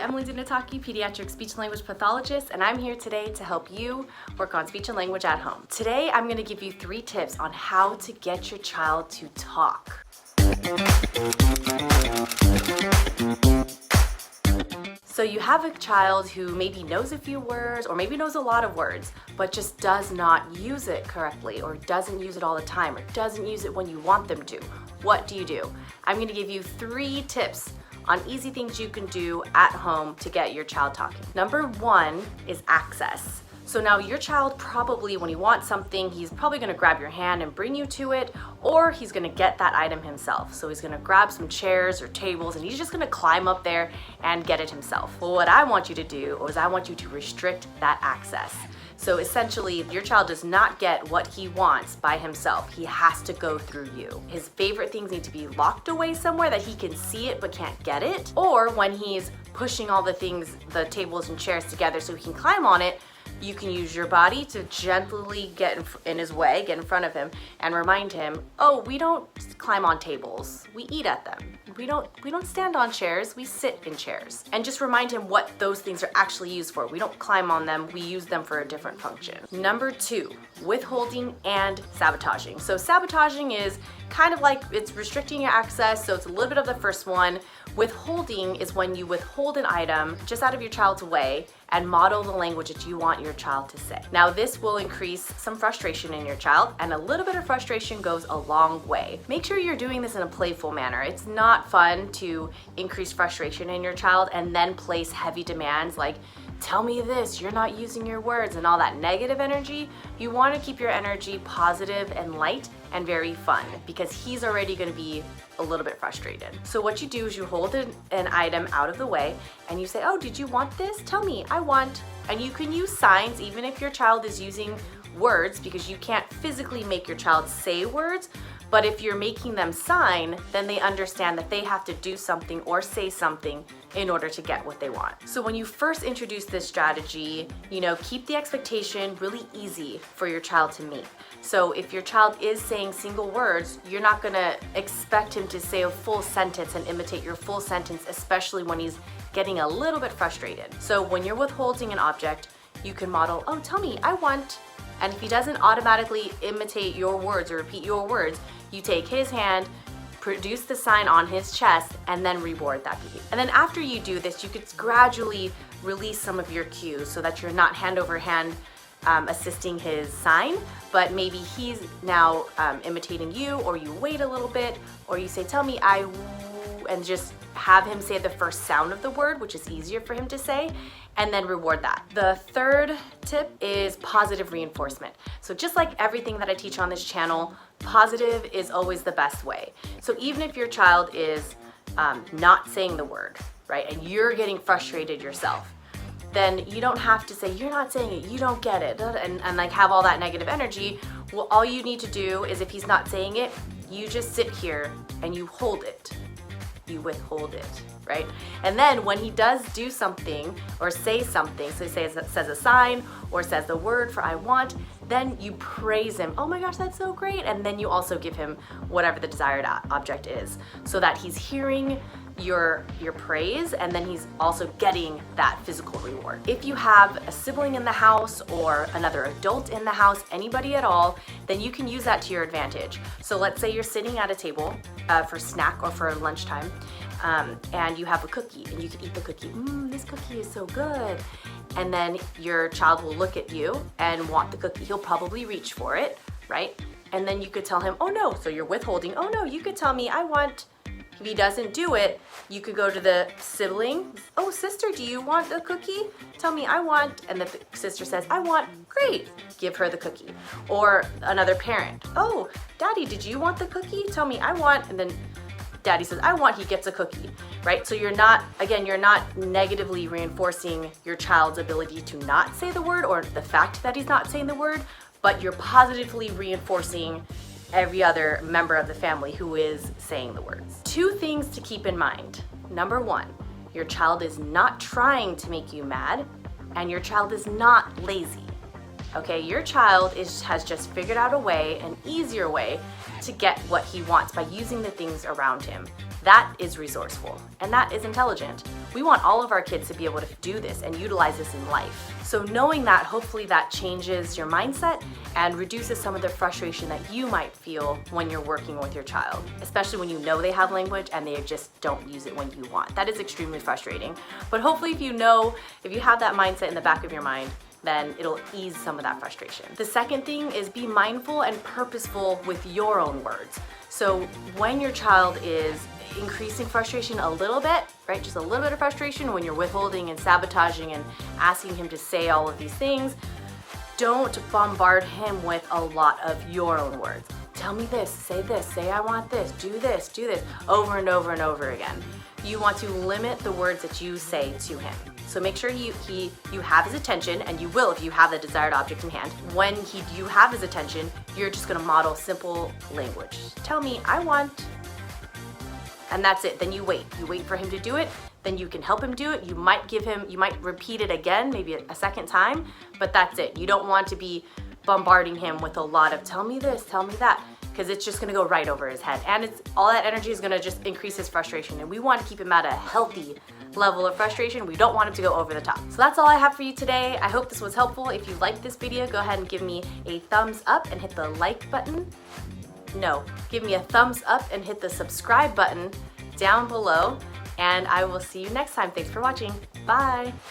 Emily Dunataki, pediatric speech and language pathologist, and I'm here today to help you work on speech and language at home. Today, I'm going to give you 3 tips on how to get your child to talk. So you have a child who maybe knows a few words or maybe knows a lot of words, but just does not use it correctly or doesn't use it all the time or doesn't use it when you want them to. What do you do? I'm going to give you 3 tips on easy things you can do at home to get your child talking. Number 1 is access. So now your child probably, when he wants something, he's probably gonna grab your hand and bring you to it, or he's gonna get that item himself. So he's gonna grab some chairs or tables and he's just gonna climb up there and get it himself. Well, what I want you to do is I want you to restrict that access. So essentially, your child does not get what he wants by himself. He has to go through you. His favorite things need to be locked away somewhere that he can see it but can't get it. Or when he's pushing all the things, the tables and chairs together so he can climb on it, you can use your body to gently get in his way, get in front of him, and remind him, oh, we don't climb on tables, we eat at them. We don't stand on chairs, we sit in chairs. And just remind him what those things are actually used for. We don't climb on them, we use them for a different function. Number 2, withholding and sabotaging. So sabotaging is kind of like it's restricting your access, so it's a little bit of the first one. Withholding is when you withhold an item just out of your child's way and model the language that you want your child to say. Now this will increase some frustration in your child, and a little bit of frustration goes a long way. Make sure you're doing this in a playful manner. It's not fun to increase frustration in your child and then place heavy demands like, tell me this, you're not using your words, and all that negative energy. You want to keep your energy positive and light and very fun because he's already going to be a little bit frustrated. So what you do is you hold an item out of the way and you say, oh, did you want this? Tell me, I want. And you can use signs even if your child is using words because you can't physically make your child say words. But if you're making them sign, then they understand that they have to do something or say something in order to get what they want. So when you first introduce this strategy, keep the expectation really easy for your child to meet. So if your child is saying single words, you're not gonna expect him to say a full sentence and imitate your full sentence, especially when he's getting a little bit frustrated. So when you're withholding an object, you can model, oh, tell me, I want. And if he doesn't automatically imitate your words or repeat your words, you take his hand, produce the sign on his chest, and then reward that behavior. And then after you do this, you could gradually release some of your cues so that you're not hand over hand assisting his sign, but maybe he's now imitating you, or you wait a little bit, or you say, tell me, I woo, and just have him say the first sound of the word, which is easier for him to say, and then reward that. The third tip is positive reinforcement. So just like everything that I teach on this channel, positive is always the best way. So even if your child is not saying the word, right, and you're getting frustrated yourself, then you don't have to say, you're not saying it, you don't get it, and like have all that negative energy. Well, all you need to do is if he's not saying it, you just sit here and you hold it. You withhold it, right? And then when he does do something or say something, so he says a sign or says the word for I want, then you praise him. Oh my gosh, that's so great. And then you also give him whatever the desired object is so that he's hearing your praise, and then he's also getting that physical reward. If you have a sibling in the house or another adult in the house, anybody at all, then you can use that to your advantage. So let's say you're sitting at a table for snack or for lunchtime, and you have a cookie and you can eat the cookie. This cookie is so good. And then your child will look at you and want the cookie. He'll probably reach for it, right? And then you could tell him, oh no, so you're withholding. Oh no, you could tell me, I want. If he doesn't do it, you could go to the sibling. Oh, sister, do you want a cookie? Tell me, I want. And the sister says, I want. Great. Give her the cookie. Or another parent. Oh, daddy, did you want the cookie? Tell me, I want. And then daddy says, I want. He gets a cookie, right? So you're not negatively reinforcing your child's ability to not say the word or the fact that he's not saying the word, but you're positively reinforcing every other member of the family who is saying the words. 2 things to keep in mind. Number 1, your child is not trying to make you mad, and your child is not lazy. Okay, your child has just figured out a way, an easier way, to get what he wants by using the things around him. That is resourceful, and that is intelligent. We want all of our kids to be able to do this and utilize this in life. So knowing that, hopefully that changes your mindset and reduces some of the frustration that you might feel when you're working with your child, especially when you know they have language and they just don't use it when you want. That is extremely frustrating. But hopefully if you have that mindset in the back of your mind, then it'll ease some of that frustration. The second thing is be mindful and purposeful with your own words. So when your child is increasing frustration a little bit, right? Just a little bit of frustration when you're withholding and sabotaging and asking him to say all of these things, don't bombard him with a lot of your own words. Tell me this, say I want this, do this, over and over and over again. You want to limit the words that you say to him. So make sure you have his attention, and you will if you have the desired object in hand. When you have his attention, you're just gonna model simple language. Tell me, I want, and that's it. Then you wait for him to do it, then you can help him do it. You might repeat it again, maybe a second time, but that's it. You don't want to be bombarding him with a lot of tell me this, tell me that, because it's just gonna go right over his head. And all that energy is gonna just increase his frustration. And we want to keep him at a healthy level of frustration. We don't want him to go over the top. So that's all I have for you today. I hope this was helpful. If you liked this video, go ahead and give me a thumbs up and hit the like button. No, give me a thumbs up and hit the subscribe button down below. And I will see you next time. Thanks for watching. Bye.